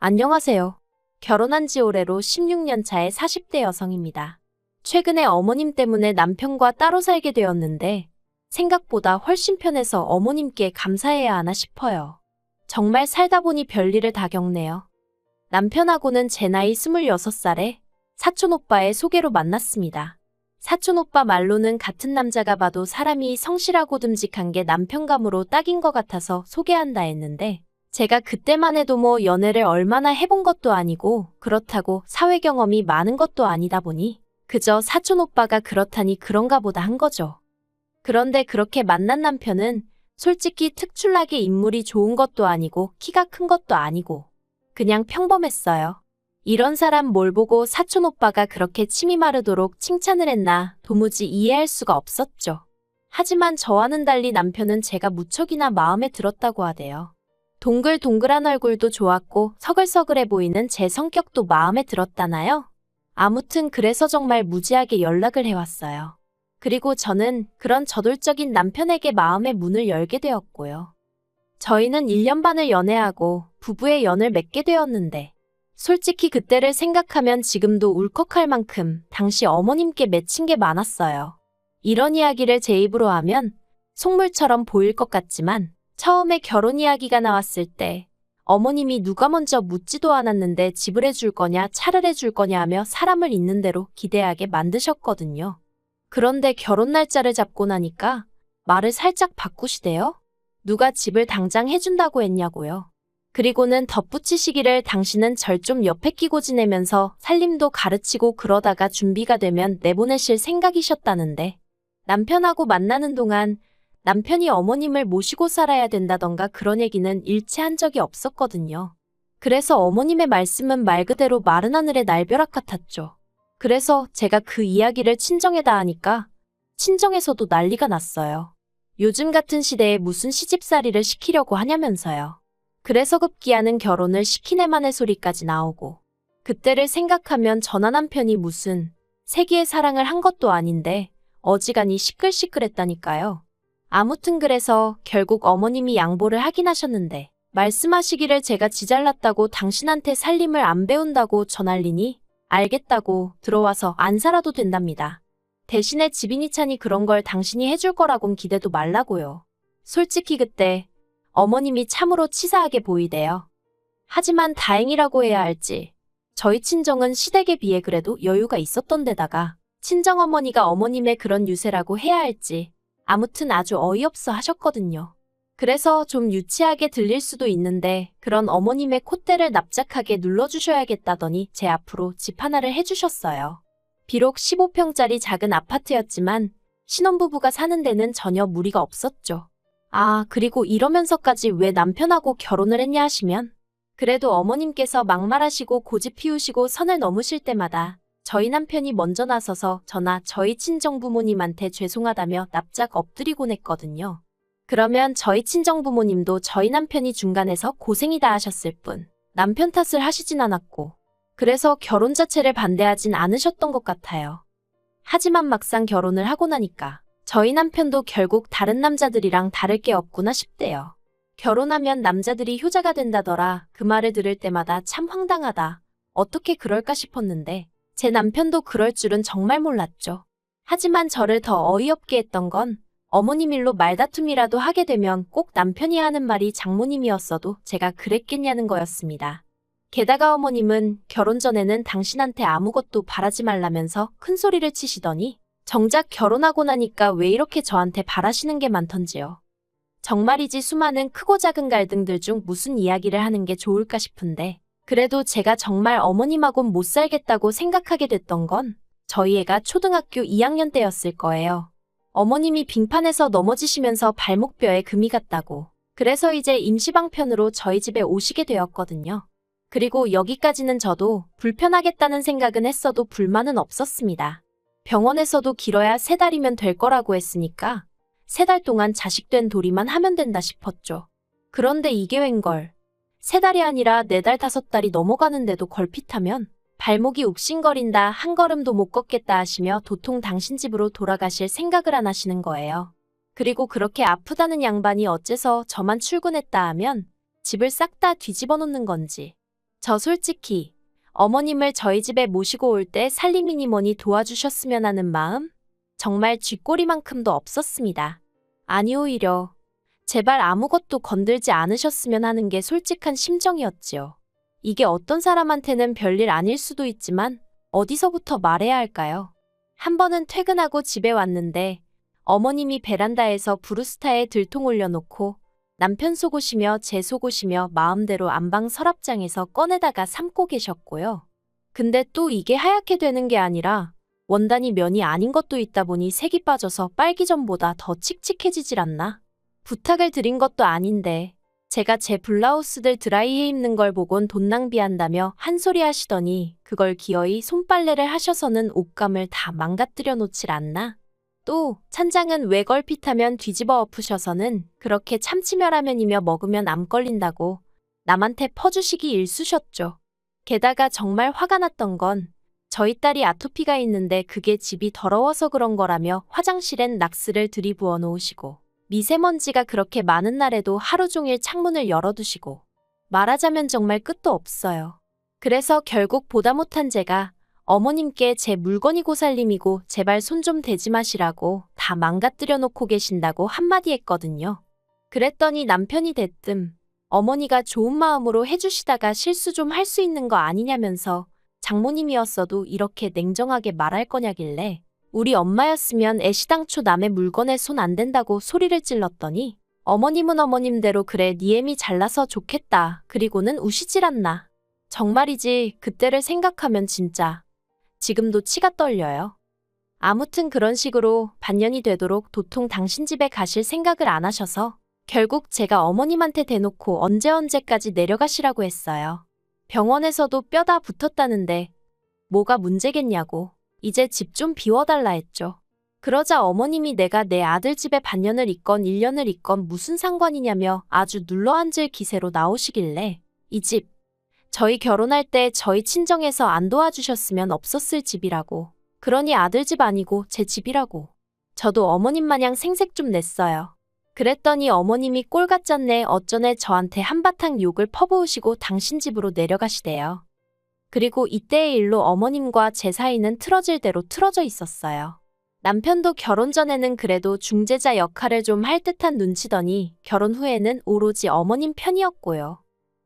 안녕하세요. 결혼한 지 올해로 16년 차의 40대 여성입니다. 최근에 어머님 때문에 남편과 따로 살게 되었는데 생각보다 훨씬 편해서 어머님께 감사해야 하나 싶어요. 정말 살다 보니 별일을 다 겪네요. 남편하고는 제 나이 26살에 사촌오빠의 소개로 만났습니다. 사촌오빠 말로는 같은 남자가 봐도 사람이 성실하고 듬직한 게 남편감으로 딱인 것 같아서 소개한다 했는데 제가 그때만 해도 연애를 얼마나 해본 것도 아니고 그렇다고 사회 경험이 많은 것도 아니다 보니 그저 사촌오빠가 그렇다니 그런가 보다 한 거죠. 그런데 그렇게 만난 남편은 솔직히 특출나게 인물이 좋은 것도 아니고 키가 큰 것도 아니고 그냥 평범했어요. 이런 사람 뭘 보고 사촌오빠가 그렇게 침이 마르도록 칭찬을 했나 도무지 이해할 수가 없었죠. 하지만 저와는 달리 남편은 제가 무척이나 마음에 들었다고 하대요. 동글동글한 얼굴도 좋았고 서글서글해 보이는 제 성격도 마음에 들었다나요? 아무튼 그래서 정말 무지하게 연락을 해왔어요. 그리고 저는 그런 저돌적인 남편에게 마음의 문을 열게 되었고요. 저희는 1년 반을 연애하고 부부의 연을 맺게 되었는데 솔직히 그때를 생각하면 지금도 울컥할 만큼 당시 어머님께 맺힌 게 많았어요. 이런 이야기를 제 입으로 하면 속물처럼 보일 것 같지만 처음에 결혼 이야기가 나왔을 때 어머님이 누가 먼저 묻지도 않았는데 집을 해줄 거냐 차를 해줄 거냐 하며 사람을 있는 대로 기대하게 만드셨거든요. 그런데 결혼 날짜를 잡고 나니까 말을 살짝 바꾸시대요. 누가 집을 당장 해준다고 했냐고요. 그리고는 덧붙이시기를 당신은 절 좀 옆에 끼고 지내면서 살림도 가르치고 그러다가 준비가 되면 내보내실 생각이셨다는데 남편하고 만나는 동안 남편이 어머님을 모시고 살아야 된다던가 그런 얘기는 일체 한 적이 없었거든요. 그래서 어머님의 말씀은 말 그대로 마른 하늘의 날벼락 같았죠. 그래서 제가 그 이야기를 친정에다 하니까 친정에서도 난리가 났어요. 요즘 같은 시대에 무슨 시집살이를 시키려고 하냐면서요. 그래서 급기야는 결혼을 시키네만의 소리까지 나오고 그때를 생각하면 저나 남편이 무슨 세기의 사랑을 한 것도 아닌데 어지간히 시끌시끌했다니까요. 아무튼 그래서 결국 어머님이 양보를 하긴 하셨는데 말씀하시기를 제가 지 잘났다고 당신한테 살림을 안 배운다고 전할리니 알겠다고 들어와서 안 살아도 된답니다. 대신에 집이니 차니 그런 걸 당신이 해줄 거라곤 기대도 말라고요. 솔직히 그때 어머님이 참으로 치사하게 보이대요. 하지만 다행이라고 해야 할지 저희 친정은 시댁에 비해 그래도 여유가 있었던 데다가 친정어머니가 어머님의 그런 유세라고 해야 할지 아무튼 아주 어이없어 하셨거든요. 그래서 좀 유치하게 들릴 수도 있는데 그런 어머님의 콧대를 납작하게 눌러주셔야겠다더니 제 앞으로 집 하나를 해주셨어요. 비록 15평짜리 작은 아파트였지만 신혼부부가 사는 데는 전혀 무리가 없었죠. 아, 그리고 이러면서까지 왜 남편하고 결혼을 했냐 하시면 그래도 어머님께서 막말하시고 고집 피우시고 선을 넘으실 때마다 저희 남편이 먼저 나서서 저나 저희 친정부모님한테 죄송하다며 납작 엎드리곤 했거든요. 그러면 저희 친정부모님도 저희 남편이 중간에서 고생이다 하셨을 뿐 남편 탓을 하시진 않았고 그래서 결혼 자체를 반대하진 않으셨던 것 같아요. 하지만 막상 결혼을 하고 나니까 저희 남편도 결국 다른 남자들이랑 다를 게 없구나 싶대요. 결혼하면 남자들이 효자가 된다더라. 그 말을 들을 때마다 참 황당하다. 어떻게 그럴까 싶었는데 제 남편도 그럴 줄은 정말 몰랐죠. 하지만 저를 더 어이없게 했던 건 어머님 일로 말다툼이라도 하게 되면 꼭 남편이 하는 말이 장모님이었어도 제가 그랬겠냐는 거였습니다. 게다가 어머님은 결혼 전에는 당신한테 아무것도 바라지 말라면서 큰 소리를 치시더니 정작 결혼하고 나니까 왜 이렇게 저한테 바라시는 게 많던지요. 정말이지 수많은 크고 작은 갈등들 중 무슨 이야기를 하는 게 좋을까 싶은데 그래도 제가 정말 어머님하고는 못 살겠다고 생각하게 됐던 건 저희 애가 초등학교 2학년 때였을 거예요. 어머님이 빙판에서 넘어지시면서 발목뼈에 금이 갔다고. 그래서 이제 임시방편으로 저희 집에 오시게 되었거든요. 그리고 여기까지는 저도 불편하겠다는 생각은 했어도 불만은 없었습니다. 병원에서도 길어야 3달이면 될 거라고 했으니까 3달 동안 자식된 도리만 하면 된다 싶었죠. 그런데 이게 웬걸. 3달이 아니라 4달 5달이 넘어가는데도 걸핏하면 발목이 욱신거린다 한 걸음도 못 걷겠다 하시며 도통 당신 집으로 돌아가실 생각을 안 하시는 거예요. 그리고 그렇게 아프다는 양반이 어째서 저만 출근했다 하면 집을 싹 다 뒤집어 놓는 건지 저 솔직히 어머님을 저희 집에 모시고 올 때 살림이니 뭐니 도와주셨으면 하는 마음? 정말 쥐꼬리만큼도 없었습니다. 아니 오히려 제발 아무것도 건들지 않으셨으면 하는 게 솔직한 심정이었지요. 이게 어떤 사람한테는 별일 아닐 수도 있지만 어디서부터 말해야 할까요? 한 번은 퇴근하고 집에 왔는데 어머님이 베란다에서 브루스타에 들통 올려놓고 남편 속옷이며 제 속옷이며 마음대로 안방 서랍장에서 꺼내다가 삶고 계셨고요. 근데 또 이게 하얗게 되는 게 아니라 원단이 면이 아닌 것도 있다 보니 색이 빠져서 빨기 전보다 더 칙칙해지질 않나? 부탁을 드린 것도 아닌데 제가 제 블라우스들 드라이해 입는 걸 보곤 돈 낭비한다며 한 소리 하시더니 그걸 기어이 손빨래를 하셔서는 옷감을 다 망가뜨려 놓질 않나? 또 찬장은 왜 걸핏하면 뒤집어 엎으셔서는 그렇게 참치멸라면이며 먹으면 암 걸린다고 남한테 퍼주시기 일쑤셨죠. 게다가 정말 화가 났던 건 저희 딸이 아토피가 있는데 그게 집이 더러워서 그런 거라며 화장실엔 락스를 들이부어 놓으시고 미세먼지가 그렇게 많은 날에도 하루 종일 창문을 열어두시고 말하자면 정말 끝도 없어요. 그래서 결국 보다 못한 제가 어머님께 제 물건이고 살림이고 제발 손 좀 대지 마시라고 다 망가뜨려 놓고 계신다고 한마디 했거든요. 그랬더니 남편이 대뜸 어머니가 좋은 마음으로 해주시다가 실수 좀 할 수 있는 거 아니냐면서 장모님이었어도 이렇게 냉정하게 말할 거냐길래 우리 엄마였으면 애시당초 남의 물건에 손 안 댄다고 소리를 찔렀더니 어머님은 어머님대로 그래 니 애미 잘나서 좋겠다. 그리고는 우시질 않나. 정말이지 그때를 생각하면 진짜 지금도 치가 떨려요. 아무튼 그런 식으로 반년이 되도록 도통 당신 집에 가실 생각을 안 하셔서 결국 제가 어머님한테 대놓고 언제까지 내려가시라고 했어요. 병원에서도 뼈다 붙었다는데 뭐가 문제겠냐고. 이제 집 좀 비워달라 했죠. 그러자 어머님이 내가 내 아들 집에 반년을 있건 1년을 있건 무슨 상관이냐며 아주 눌러앉을 기세로 나오시길래 이 집, 저희 결혼할 때 저희 친정에서 안 도와주셨으면 없었을 집이라고. 그러니 아들 집 아니고 제 집이라고. 저도 어머님 마냥 생색 좀 냈어요. 그랬더니 어머님이 꼴 같잖네 어쩌네 저한테 한바탕 욕을 퍼부으시고 당신 집으로 내려가시대요. 그리고 이때의 일로 어머님과 제 사이는 틀어질 대로 틀어져 있었어요. 남편도 결혼 전에는 그래도 중재자 역할을 좀 할 듯한 눈치더니 결혼 후에는 오로지 어머님 편이었고요.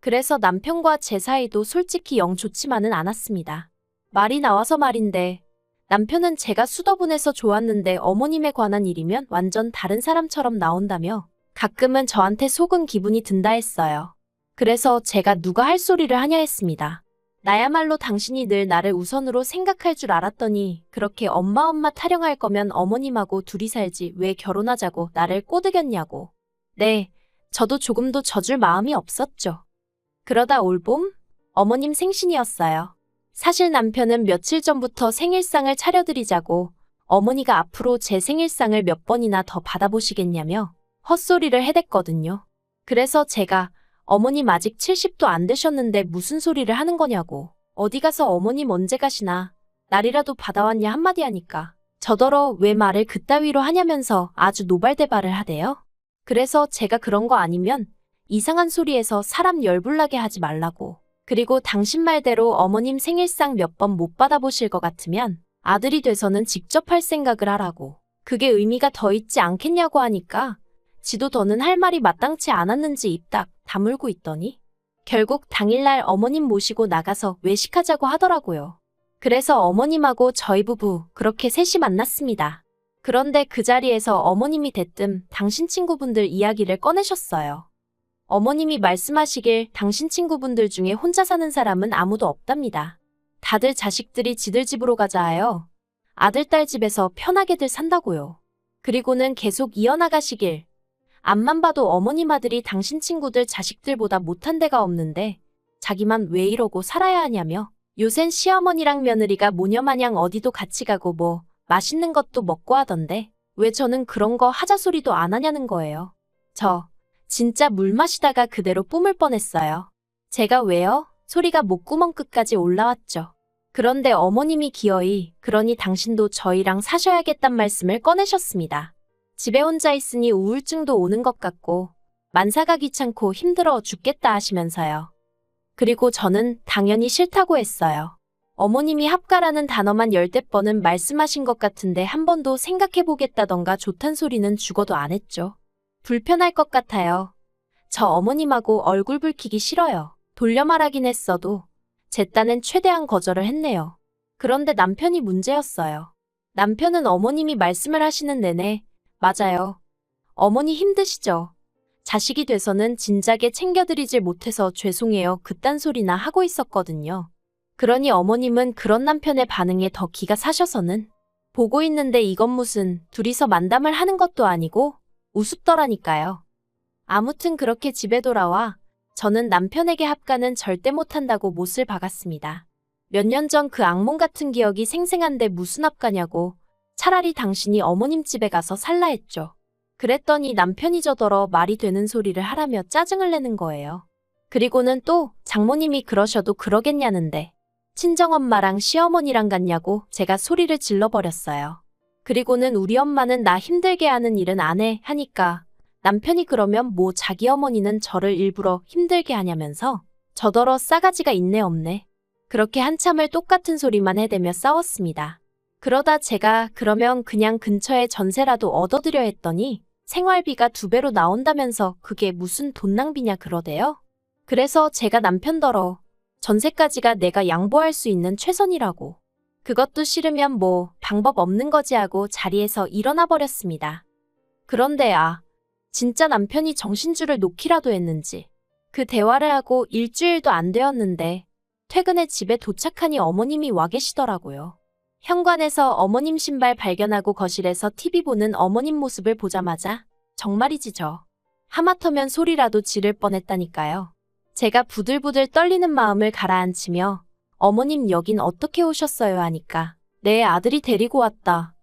그래서 남편과 제 사이도 솔직히 영 좋지만은 않았습니다. 말이 나와서 말인데 남편은 제가 수더분해서 좋았는데 어머님에 관한 일이면 완전 다른 사람처럼 나온다며 가끔은 저한테 속은 기분이 든다 했어요. 그래서 제가 누가 할 소리를 하냐 했습니다. 나야말로 당신이 늘 나를 우선으로 생각할 줄 알았더니 그렇게 엄마 타령할 거면 어머님하고 둘이 살지 왜 결혼하자고 나를 꼬드겼냐고. 네, 저도 조금도 져줄 마음이 없었죠. 그러다 올봄 어머님 생신이었어요. 사실 남편은 며칠 전부터 생일상을 차려드리자고 어머니가 앞으로 제 생일상을 몇 번이나 더 받아보시겠냐며 헛소리를 해댔거든요. 그래서 제가 어머님 아직 70도 안 되셨는데 무슨 소리를 하는 거냐고. 어디 가서 어머님 언제 가시나 날이라도 받아왔냐 한마디 하니까 저더러 왜 말을 그따위로 하냐면서 아주 노발대발을 하대요. 그래서 제가 그런 거 아니면 이상한 소리에서 사람 열불나게 하지 말라고. 그리고 당신 말대로 어머님 생일상 몇 번 못 받아보실 것 같으면 아들이 돼서는 직접 할 생각을 하라고. 그게 의미가 더 있지 않겠냐고 하니까 지도 더는 할 말이 마땅치 않았는지 입 딱 다물고 있더니 결국 당일날 어머님 모시고 나가서 외식하자고 하더라고요. 그래서 어머님하고 저희 부부 그렇게 셋이 만났습니다. 그런데 그 자리에서 어머님이 대뜸 당신 친구분들 이야기를 꺼내셨어요. 어머님이 말씀하시길 당신 친구분들 중에 혼자 사는 사람은 아무도 없답니다. 다들 자식들이 지들 집으로 가자 하여 아들, 딸 집에서 편하게들 산다고요. 그리고는 계속 이어나가시길 앞만 봐도 어머님 아들이 당신 친구들 자식들보다 못한 데가 없는데 자기만 왜 이러고 살아야 하냐며 요샌 시어머니랑 며느리가 모녀마냥 어디도 같이 가고 뭐 맛있는 것도 먹고 하던데 왜 저는 그런 거 하자 소리도 안 하냐는 거예요. 저 진짜 물 마시다가 그대로 뿜을 뻔했어요. 제가 왜요? 소리가 목구멍 끝까지 올라왔죠. 그런데 어머님이 기어이 그러니 당신도 저희랑 사셔야겠단 말씀을 꺼내셨습니다. 집에 혼자 있으니 우울증도 오는 것 같고 만사가 귀찮고 힘들어 죽겠다 하시면서요. 그리고 저는 당연히 싫다고 했어요. 어머님이 합가라는 단어만 열댓 번은 말씀하신 것 같은데 한 번도 생각해보겠다던가 좋단 소리는 죽어도 안 했죠. 불편할 것 같아요. 저 어머님하고 얼굴 붉히기 싫어요. 돌려 말하긴 했어도 제 딴엔 최대한 거절을 했네요. 그런데 남편이 문제였어요. 남편은 어머님이 말씀을 하시는 내내 맞아요. 어머니 힘드시죠? 자식이 돼서는 진작에 챙겨드리질 못해서 죄송해요. 그딴 소리나 하고 있었거든요. 그러니 어머님은 그런 남편의 반응에 더 기가 사셔서는 보고 있는데 이건 무슨 둘이서 만담을 하는 것도 아니고 우습더라니까요. 아무튼 그렇게 집에 돌아와 저는 남편에게 합가는 절대 못한다고 못을 박았습니다. 몇 년 전 그 악몽 같은 기억이 생생한데 무슨 합가냐고 차라리 당신이 어머님 집에 가서 살라 했죠. 그랬더니 남편이 저더러 말이 되는 소리를 하라며 짜증을 내는 거예요. 그리고는 또 장모님이 그러셔도 그러겠냐는데 친정엄마랑 시어머니랑 같냐고 제가 소리를 질러버렸어요. 그리고는 우리 엄마는 나 힘들게 하는 일은 안 해 하니까 남편이 그러면 뭐 자기 어머니는 저를 일부러 힘들게 하냐면서 저더러 싸가지가 있네 없네. 그렇게 한참을 똑같은 소리만 해대며 싸웠습니다. 그러다 제가 그러면 그냥 근처에 전세라도 얻어드려 했더니 생활비가 2배로 나온다면서 그게 무슨 돈 낭비냐 그러대요. 그래서 제가 남편더러 전세까지가 내가 양보할 수 있는 최선이라고. 그것도 싫으면 뭐 방법 없는 거지 하고 자리에서 일어나 버렸습니다. 그런데 진짜 남편이 정신줄을 놓기라도 했는지 그 대화를 하고 일주일도 안 되었는데 퇴근에 집에 도착하니 어머님이 와 계시더라고요. 현관에서 어머님 신발 발견하고 거실에서 TV 보는 어머님 모습을 보자마자 정말이지 저. 하마터면 소리라도 지를 뻔했다니까요. 제가 부들부들 떨리는 마음을 가라앉히며 어머님 여긴 어떻게 오셨어요 하니까 내 아들이 데리고 왔다.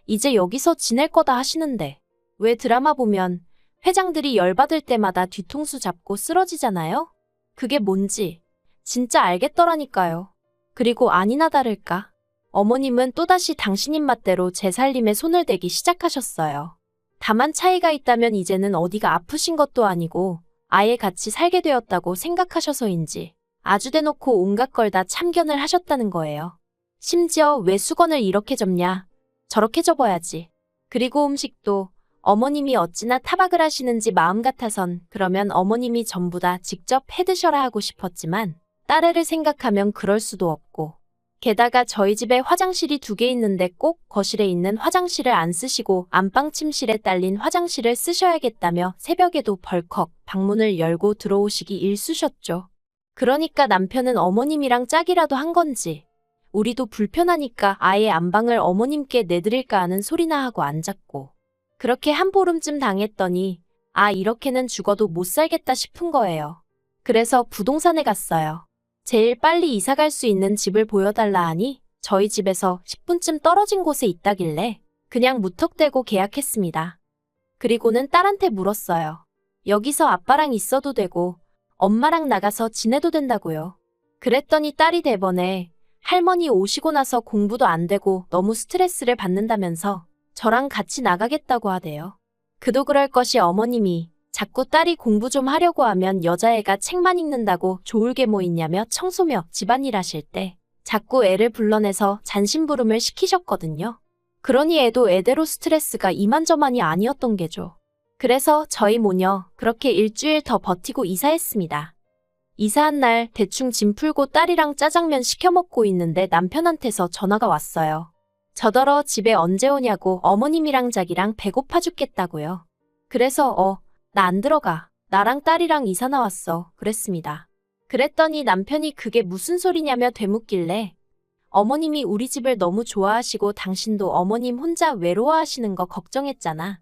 이제 여기서 지낼 거다 하시는데 왜 드라마 보면 회장들이 열받을 때마다 뒤통수 잡고 쓰러지잖아요? 그게 뭔지 진짜 알겠더라니까요. 그리고 아니나 다를까 어머님은 또다시 당신 입맛대로 제 살림에 손을 대기 시작하셨어요. 다만 차이가 있다면 이제는 어디가 아프신 것도 아니고 아예 같이 살게 되었다고 생각하셔서인지 아주 대놓고 온갖 걸 다 참견을 하셨다는 거예요. 심지어 왜 수건을 이렇게 접냐? 저렇게 접어야지. 그리고 음식도 어머님이 어찌나 타박을 하시는지 마음 같아선 그러면 어머님이 전부 다 직접 해드셔라 하고 싶었지만 딸애를 생각하면 그럴 수도 없고 게다가 저희 집에 화장실이 2개 있는데 꼭 거실에 있는 화장실을 안 쓰시고 안방 침실에 딸린 화장실을 쓰셔야겠다며 새벽에도 벌컥 방문을 열고 들어오시기 일쑤셨죠. 그러니까 남편은 어머님이랑 짝이라도 한 건지 우리도 불편하니까 아예 안방을 어머님께 내드릴까 하는 소리나 하고 앉았고 그렇게 한 보름쯤 당했더니 이렇게는 죽어도 못 살겠다 싶은 거예요. 그래서 부동산에 갔어요. 제일 빨리 이사 갈 수 있는 집을 보여달라 하니 저희 집에서 10분쯤 떨어진 곳에 있다길래 그냥 무턱대고 계약했습니다. 그리고는 딸한테 물었어요. 여기서 아빠랑 있어도 되고 엄마랑 나가서 지내도 된다고요. 그랬더니 딸이 대번에 할머니 오시고 나서 공부도 안 되고 너무 스트레스를 받는다면서 저랑 같이 나가겠다고 하대요. 그도 그럴 것이 어머님이 자꾸 딸이 공부 좀 하려고 하면 여자애가 책만 읽는다고 좋을 게 뭐 있냐며 청소며 집안일 하실 때 자꾸 애를 불러내서 잔심부름을 시키셨거든요. 그러니 애도 애대로 스트레스가 이만저만이 아니었던 게죠. 그래서 저희 모녀 그렇게 일주일 더 버티고 이사했습니다. 이사한 날 대충 짐 풀고 딸이랑 짜장면 시켜 먹고 있는데 남편한테서 전화가 왔어요. 저더러 집에 언제 오냐고 어머님이랑 자기랑 배고파 죽겠다고요. 그래서 나 안 들어가. 나랑 딸이랑 이사 나왔어. 그랬습니다. 그랬더니 남편이 그게 무슨 소리냐며 되묻길래 어머님이 우리 집을 너무 좋아하시고 당신도 어머님 혼자 외로워하시는 거 걱정했잖아.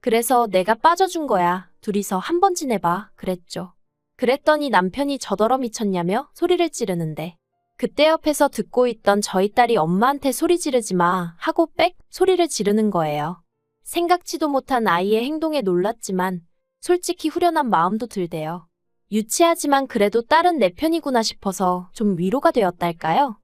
그래서 내가 빠져준 거야. 둘이서 한번 지내봐. 그랬죠. 그랬더니 남편이 저더러 미쳤냐며 소리를 지르는데 그때 옆에서 듣고 있던 저희 딸이 엄마한테 소리 지르지 마 하고 빽 소리를 지르는 거예요. 생각지도 못한 아이의 행동에 놀랐지만 솔직히 후련한 마음도 들대요. 유치하지만 그래도 딸은 내 편이구나 싶어서 좀 위로가 되었달까요?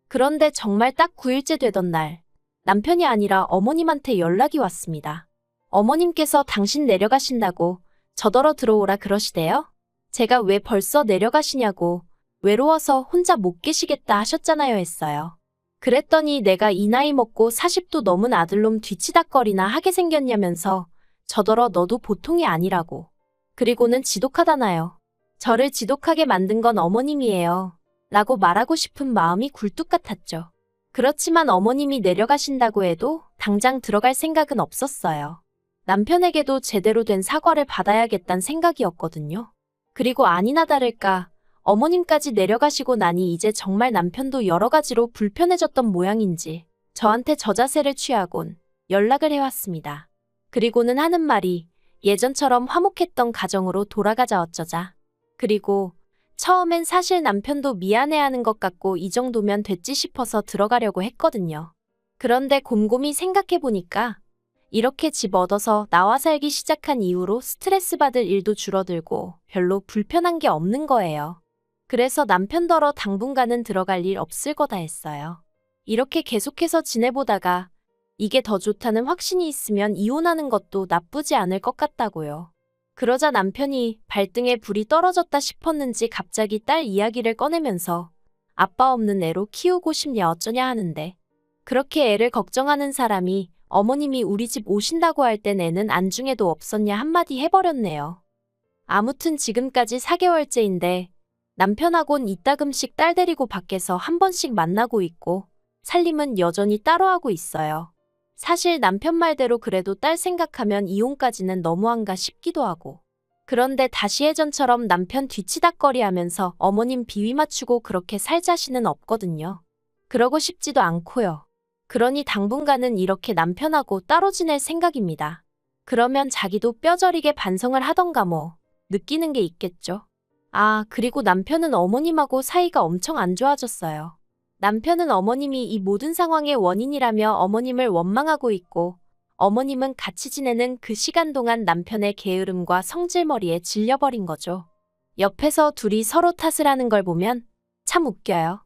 그런데 정말 딱 9일째 되던 날 남편이 아니라 어머님한테 연락이 왔습니다. 어머님께서 당신 내려가신다고 저더러 들어오라 그러시대요. 제가 왜 벌써 내려가시냐고 외로워서 혼자 못 계시겠다 하셨잖아요 했어요. 그랬더니 내가 이 나이 먹고 40도 넘은 아들놈 뒤치다꺼리나 하게 생겼냐면서 저더러 너도 보통이 아니라고. 그리고는 지독하다나요. 저를 지독하게 만든 건 어머님이에요. 라고 말하고 싶은 마음이 굴뚝 같았죠. 그렇지만 어머님이 내려가신다고 해도 당장 들어갈 생각은 없었어요. 남편에게도 제대로 된 사과를 받아야겠다는 생각이었거든요. 그리고 아니나 다를까 어머님까지 내려가시고 나니 이제 정말 남편도 여러 가지로 불편해졌던 모양인지 저한테 저자세를 취하곤 연락을 해왔습니다. 그리고는 하는 말이 예전처럼 화목했던 가정으로 돌아가자 어쩌자. 그리고 처음엔 사실 남편도 미안해하는 것 같고 이 정도면 됐지 싶어서 들어가려고 했거든요. 그런데 곰곰이 생각해보니까 이렇게 집 얻어서 나와 살기 시작한 이후로 스트레스 받을 일도 줄어들고 별로 불편한 게 없는 거예요. 그래서 남편더러 당분간은 들어갈 일 없을 거다 했어요. 이렇게 계속해서 지내보다가 이게 더 좋다는 확신이 있으면 이혼하는 것도 나쁘지 않을 것 같다고요. 그러자 남편이 발등에 불이 떨어졌다 싶었는지 갑자기 딸 이야기를 꺼내면서 아빠 없는 애로 키우고 싶냐 어쩌냐 하는데 그렇게 애를 걱정하는 사람이 어머님이 우리 집 오신다고 할 땐 애는 안중에도 없었냐 한마디 해버렸네요. 아무튼 지금까지 4개월째인데 남편하곤 이따금씩 딸 데리고 밖에서 한 번씩 만나고 있고 살림은 여전히 따로 하고 있어요. 사실 남편 말대로 그래도 딸 생각하면 이혼까지는 너무한가 싶기도 하고. 그런데 다시 예전처럼 남편 뒤치다꺼리 하면서 어머님 비위 맞추고 그렇게 살 자신은 없거든요. 그러고 싶지도 않고요. 그러니 당분간은 이렇게 남편하고 따로 지낼 생각입니다. 그러면 자기도 뼈저리게 반성을 하던가 뭐 느끼는 게 있겠죠. 아, 그리고 남편은 어머님하고 사이가 엄청 안 좋아졌어요. 남편은 어머님이 이 모든 상황의 원인이라며 어머님을 원망하고 있고 어머님은 같이 지내는 그 시간 동안 남편의 게으름과 성질머리에 질려버린 거죠. 옆에서 둘이 서로 탓을 하는 걸 보면 참 웃겨요.